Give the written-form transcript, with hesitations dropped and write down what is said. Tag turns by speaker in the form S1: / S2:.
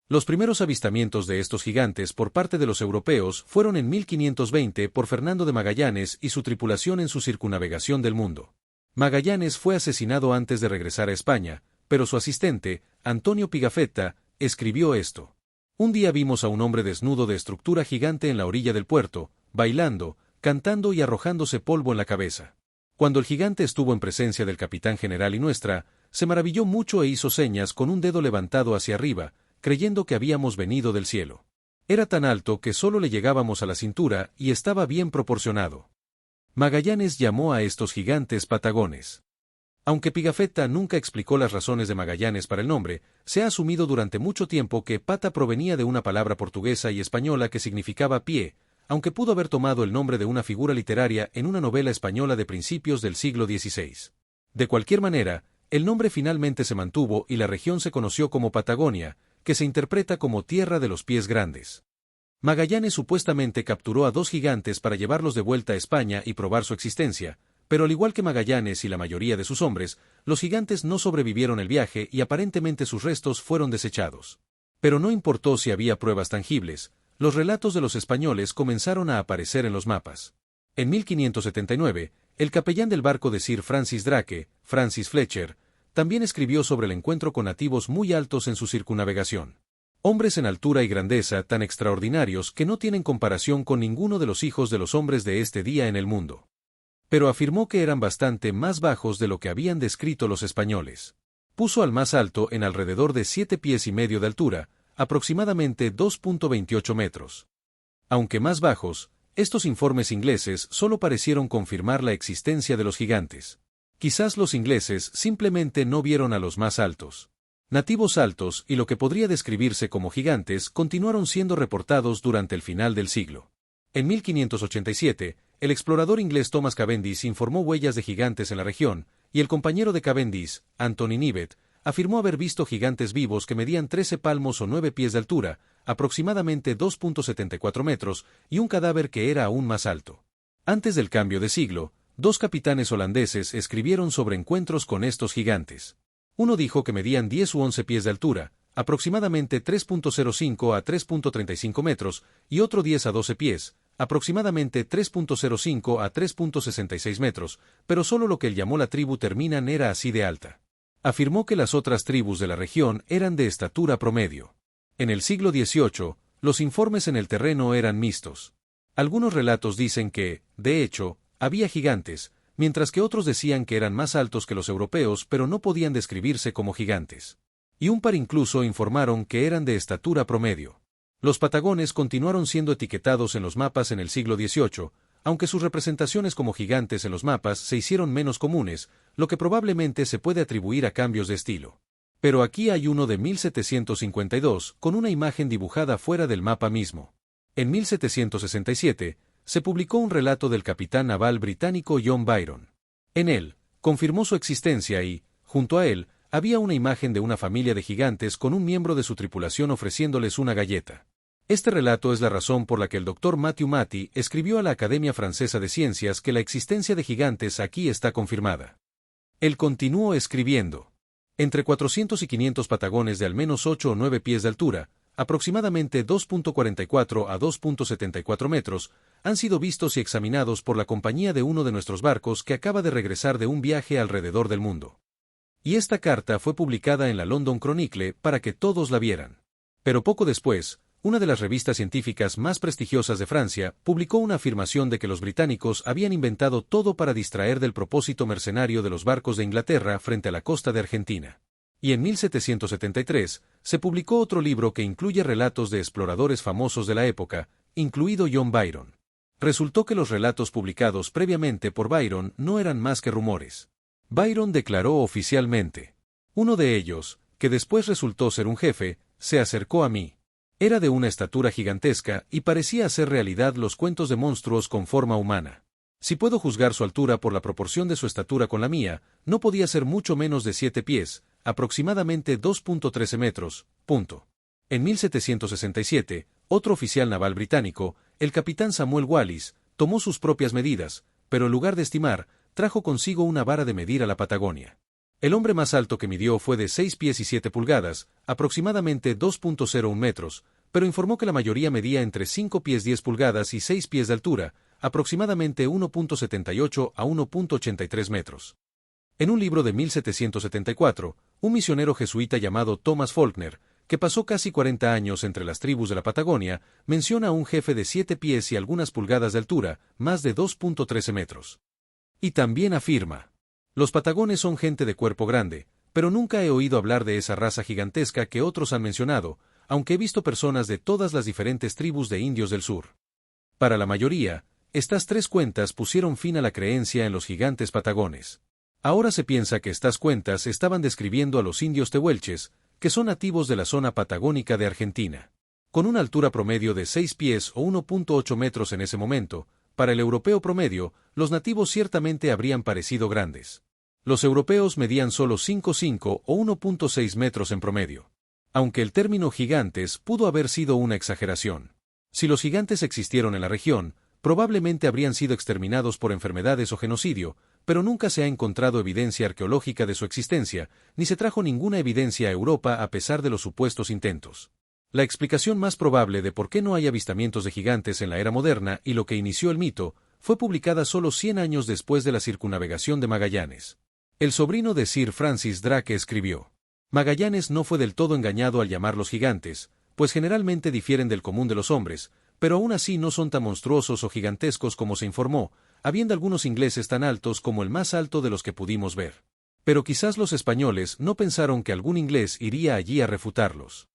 S1: Los primeros avistamientos de estos gigantes por parte de los europeos fueron en 1520 por Fernando de Magallanes y su tripulación en su circunnavegación del mundo. Magallanes fue asesinado antes de regresar a España, pero su asistente, Antonio Pigafetta, escribió esto. Un día vimos a un hombre desnudo de estructura gigante en la orilla del puerto, bailando, cantando y arrojándose polvo en la cabeza. Cuando el gigante estuvo en presencia del capitán general y nuestra, se maravilló mucho e hizo señas con un dedo levantado hacia arriba, creyendo que habíamos venido del cielo. Era tan alto que solo le llegábamos a la cintura y estaba bien proporcionado. Magallanes llamó a estos gigantes patagones. Aunque Pigafetta nunca explicó las razones de Magallanes para el nombre, se ha asumido durante mucho tiempo que pata provenía de una palabra portuguesa y española que significaba pie, aunque pudo haber tomado el nombre de una figura literaria en una novela española de principios del siglo XVI. De cualquier manera, el nombre finalmente se mantuvo y la región se conoció como Patagonia, que se interpreta como tierra de los pies grandes. Magallanes supuestamente capturó a 2 gigantes para llevarlos de vuelta a España y probar su existencia, pero al igual que Magallanes y la mayoría de sus hombres, los gigantes no sobrevivieron el viaje y aparentemente sus restos fueron desechados. Pero no importó si había pruebas tangibles, los relatos de los españoles comenzaron a aparecer en los mapas. En 1579, el capellán del barco de Sir Francis Drake, Francis Fletcher, también escribió sobre el encuentro con nativos muy altos en su circunnavegación. Hombres en altura y grandeza tan extraordinarios que no tienen comparación con ninguno de los hijos de los hombres de este día en el mundo. Pero afirmó que eran bastante más bajos de lo que habían descrito los españoles. Puso al más alto en alrededor de 7 pies y medio de altura, aproximadamente 2.28 metros. Aunque más bajos, estos informes ingleses solo parecieron confirmar la existencia de los gigantes. Quizás los ingleses simplemente no vieron a los más altos. Nativos altos y lo que podría describirse como gigantes continuaron siendo reportados durante el final del siglo. En 1587, el explorador inglés Thomas Cavendish informó huellas de gigantes en la región, y el compañero de Cavendish, Anthony Nivet, afirmó haber visto gigantes vivos que medían 13 palmos o 9 pies de altura, aproximadamente 2.74 metros, y un cadáver que era aún más alto. Antes del cambio de siglo, 2 capitanes holandeses escribieron sobre encuentros con estos gigantes. Uno dijo que medían 10 u 11 pies de altura, aproximadamente 3.05 a 3.35 metros, y otro 10 a 12 pies, aproximadamente 3.05 a 3.66 metros, pero solo lo que él llamó la tribu Terminan era así de alta. Afirmó que las otras tribus de la región eran de estatura promedio. En el siglo XVIII, los informes en el terreno eran mixtos. Algunos relatos dicen que, de hecho, había gigantes, mientras que otros decían que eran más altos que los europeos pero no podían describirse como gigantes. Y un par incluso informaron que eran de estatura promedio. Los patagones continuaron siendo etiquetados en los mapas en el siglo XVIII, aunque sus representaciones como gigantes en los mapas se hicieron menos comunes, lo que probablemente se puede atribuir a cambios de estilo. Pero aquí hay uno de 1752, con una imagen dibujada fuera del mapa mismo. En 1767, se publicó un relato del capitán naval británico John Byron. En él, confirmó su existencia y, junto a él, había una imagen de una familia de gigantes con un miembro de su tripulación ofreciéndoles una galleta. Este relato es la razón por la que el Dr. Matthew Matty escribió a la Academia Francesa de Ciencias que la existencia de gigantes aquí está confirmada. Él continuó escribiendo. Entre 400 y 500 patagones de al menos 8 o 9 pies de altura, aproximadamente 2.44 a 2.74 metros, han sido vistos y examinados por la compañía de uno de nuestros barcos que acaba de regresar de un viaje alrededor del mundo. Y esta carta fue publicada en la London Chronicle para que todos la vieran. Pero poco después, una de las revistas científicas más prestigiosas de Francia publicó una afirmación de que los británicos habían inventado todo para distraer del propósito mercenario de los barcos de Inglaterra frente a la costa de Argentina. Y en 1773, se publicó otro libro que incluye relatos de exploradores famosos de la época, incluido John Byron. Resultó que los relatos publicados previamente por Byron no eran más que rumores. Byron declaró oficialmente. Uno de ellos, que después resultó ser un jefe, se acercó a mí. Era de una estatura gigantesca y parecía hacer realidad los cuentos de monstruos con forma humana. Si puedo juzgar su altura por la proporción de su estatura con la mía, no podía ser mucho menos de 7 pies, aproximadamente 2.13 metros, punto. En 1767, otro oficial naval británico, el capitán Samuel Wallis, tomó sus propias medidas, pero en lugar de estimar, trajo consigo una vara de medir a la Patagonia. El hombre más alto que midió fue de 6 pies y 7 pulgadas, aproximadamente 2.01 metros, pero informó que la mayoría medía entre 5 pies 10 pulgadas y 6 pies de altura, aproximadamente 1.78 a 1.83 metros. En un libro de 1774, un misionero jesuita llamado Thomas Faulkner, que pasó casi 40 años entre las tribus de la Patagonia, menciona a un jefe de 7 pies y algunas pulgadas de altura, más de 2.13 metros. Y también afirma: los patagones son gente de cuerpo grande, pero nunca he oído hablar de esa raza gigantesca que otros han mencionado, aunque he visto personas de todas las diferentes tribus de indios del sur. Para la mayoría, estas tres cuentas pusieron fin a la creencia en los gigantes patagones. Ahora se piensa que estas cuentas estaban describiendo a los indios tehuelches, que son nativos de la zona patagónica de Argentina. Con una altura promedio de 6 pies o 1.8 metros en ese momento, para el europeo promedio, los nativos ciertamente habrían parecido grandes. Los europeos medían solo 5,5 o 1.6 metros en promedio. Aunque el término gigantes pudo haber sido una exageración. Si los gigantes existieron en la región, probablemente habrían sido exterminados por enfermedades o genocidio, pero nunca se ha encontrado evidencia arqueológica de su existencia, ni se trajo ninguna evidencia a Europa a pesar de los supuestos intentos. La explicación más probable de por qué no hay avistamientos de gigantes en la era moderna y lo que inició el mito, fue publicada solo 100 años después de la circunnavegación de Magallanes. El sobrino de Sir Francis Drake escribió: Magallanes no fue del todo engañado al llamarlos gigantes, pues generalmente difieren del común de los hombres, pero aún así no son tan monstruosos o gigantescos como se informó, habiendo algunos ingleses tan altos como el más alto de los que pudimos ver. Pero quizás los españoles no pensaron que algún inglés iría allí a refutarlos.